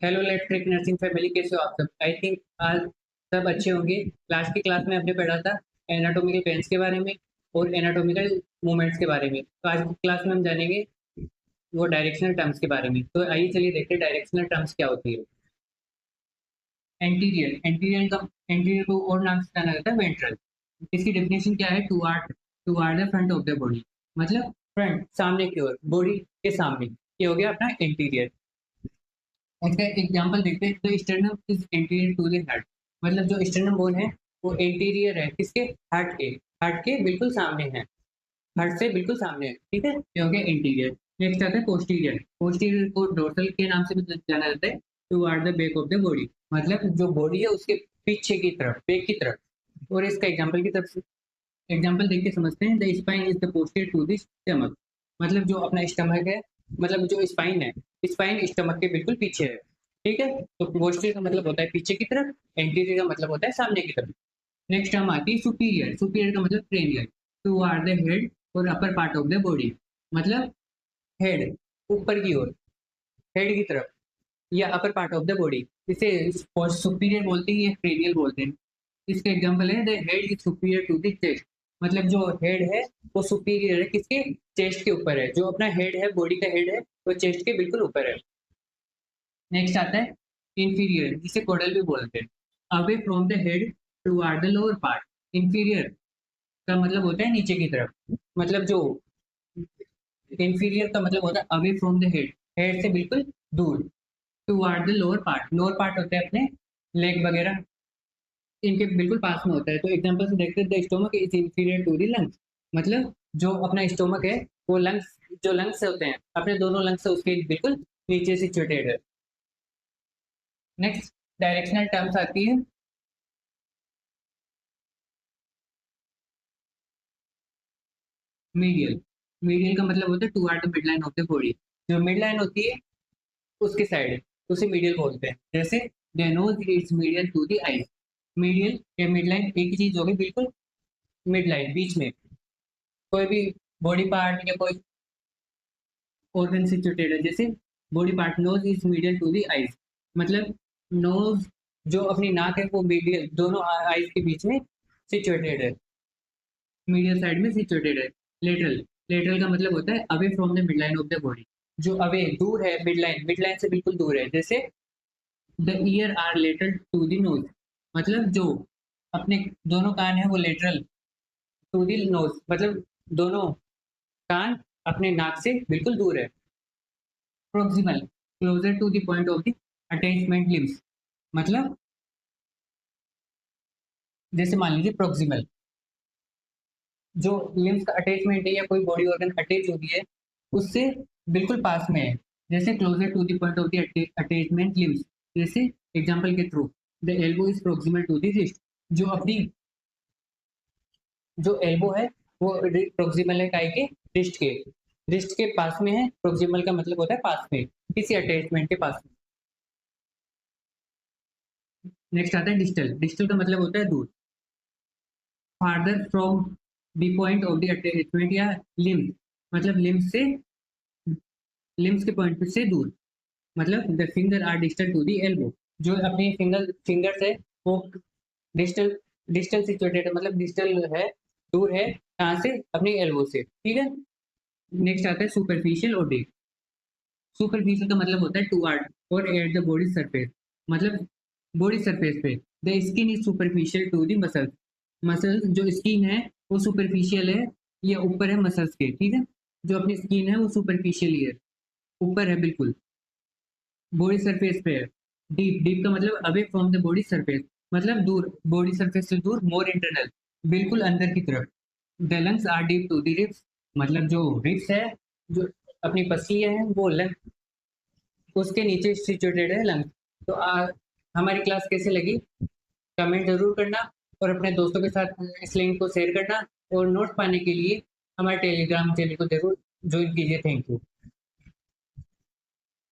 Hello electric nursing family, कैसे हो आप सब? आई थिंक आज सब अच्छे होंगे। लास्ट की क्लास में हमने पढ़ा था एनाटॉमिकल पेन्स के बारे में और एनाटॉमिकल मूवमेंट्स के बारे में। तो आज की क्लास में हम जानेंगे वो डायरेक्शनल टर्म्स के बारे में। तो आइए चलिए देखते हैं डायरेक्शनल टर्म्स क्या होती है। एंटीरियर एंटीरियर का एंटीरियर को और नाम से जाना जाता है वेंट्रल। इसकी डेफिनेशन क्या है? Toward the front of the body, मतलब फ्रंट सामने की ओर, बॉडी के सामने। ये हो गया अपना एंटीरियर। इसका एग्जांपल देखते हैं। तो sternum is anterior to the heart, मतलब जो स्टर्नम बोन है वो एंटीरियर है किसके? हार्ट के बिल्कुल सामने है, हार्ट से बिल्कुल सामने है। ठीक है, ये हो गया इंटीरियर। नेक्स्ट आता है पोस्टीरियर। पोस्टीरियर को डोर्सल के नाम से भी जाना जाता है। Toward the back of the body, मतलब जो बॉडी है उसके पीछे की तरफ, बैक की तरफ। और इसका एग्जांपल की तरफ एग्जांपल देख के समझते हैं। The spine is the posterior to the stomach, मतलब जो अपना स्टमक है, मतलब जो स्पाइन है, स्पाइन स्टमक के बिल्कुल पीछे है। ठीक है, तो पोस्टीरियर का मतलब होता है पीछे की तरफ, एंटीरियर का मतलब होता है सामने की तरफ। नेक्स्ट हम आती है सुपीरियर। सुपीरियर का मतलब cranial, toward the head or upper part of the body, मतलब हेड ऊपर की ओर, हेड की तरफ या upper part of the body, इसे सुपीरियर बोलते हैं या क्रेनियल बोलते हैं। इसका एग्जांपल है the head is superior to the chest, मतलब जो हेड है वो सुपीरियर है किसके? चेस्ट के ऊपर है। जो अपना हेड है, बॉडी का हेड है, वो चेस्ट के बिल्कुल ऊपर है। नेक्स्ट आता है इंफीरियर, जिसे कोडल भी बोलते हैं। Away from the head toward the lower part. Inferior का मतलब होता है नीचे की तरफ, मतलब जो इंफीरियर का मतलब होता है away from the head, head से बिल्कुल दूर। Toward the lower part, lower part होते हैं अपने लेग वगैरह, इनके बिल्कुल पास में होता है। तो एग्जांपल से देखते हैं, the stomach is inferior to the lungs, मतलब जो अपना स्टोमक है वो लंग्स, जो लंग्स होते हैं अपने दोनों लंग्स है उसके बिल्कुल नीचे सिचुएटेड है। नेक्स्ट डायरेक्शनल टर्म्स आती है। मीडियल, मीडियल का मतलब होता है toward the mid line of the body, जो मिड लाइन होती है उसके साइड, उसे मीडियल बोलते हैं। जैसे the nose is medial to the eyes. Medial या मिड लाइन एक ही चीज होगी बिल्कुल, मिड लाइन बीच में कोई भी बॉडी पार्ट या कोई ऑर्गन सिचुएटेड है। जैसे body part nose is medial to the eyes, मतलब नोज जो अपनी नाक है वो मीडियल दोनों आईज के बीच में सिचुएटेड है, मीडियल साइड में सिचुएटेड है। लेटरल, लेटरल का मतलब होता है away from the mid line of the body, जो अवे दूर है, मिड लाइन से बिल्कुल दूर है। जैसे the ear are lateral to the nose, मतलब जो अपने दोनों कान है वो लेटरल टू द नोज, मतलब दोनों कान अपने नाक से बिल्कुल दूर है। Proximal, closer to the point of the attachment limbs, मतलब जैसे मान लीजिए प्रोक्सिमल, जो लिम्स का अटैचमेंट है या कोई बॉडी ऑर्गन अटैच होती है उससे बिल्कुल पास में है। जैसे closer to the point of the attachment limbs, जैसे एग्जांपल के through the elbow is proximal to the wrist, जो अपनी जो एल्बो है वो प्रोक्सिमल है काय के? रिस्ट के पास में है। प्रोक्सिमल का मतलब होता है पास में, किसी अटैचमेंट के पास में। नेक्स्ट आता है डिस्टल। डिस्टल का मतलब होता है दूर, farther from the point of the attachment या लिम्स, मतलब लिम्स के पॉइंट से दूर, मतलब the finger are distal to the elbow, जो अपनी फिंगर्स है वो डिस्टल डिस्टल सिचुएटेड है, मतलब डिस्टल है, दूर है कहाँ से? अपनी एल्बो से। ठीक है, नेक्स्ट आता है सुपरफिशियल और डीप। सुपरफिशियल का मतलब होता है toward or at the body surface, मतलब बॉडी सरफेस पे। The skin is superficial to the muscles, muscles जो स्किन है वो सुपरफिशियल है, ये ऊपर है मसल्स के। ठीक है, जो अपनी स्किन है वो सुपरफिशियल ही है, ऊपर है बिल्कुल, बॉडी सरफेस पे है। डीप, डीप का मतलब away from the body surface, मतलब दूर, बॉडी सरफेस से दूर, मोर इंटरनल, बिल्कुल अंदर की तरफ। The lungs are deep to the ribs, मतलब जो रिब्स है, जो अपनी पसलियां हैं वो लंग, उसके नीचे सिचुएटेड है लंग्स। तो हमारी क्लास कैसे लगी? कमेंट जरूर करना और अपने दोस्तों के साथ इस लिंक को शेयर करना। और नोट्स पाने के लिए हमारे टेलीग्राम चैनल को जरूर ज्वाइन कीजिए। Thank you.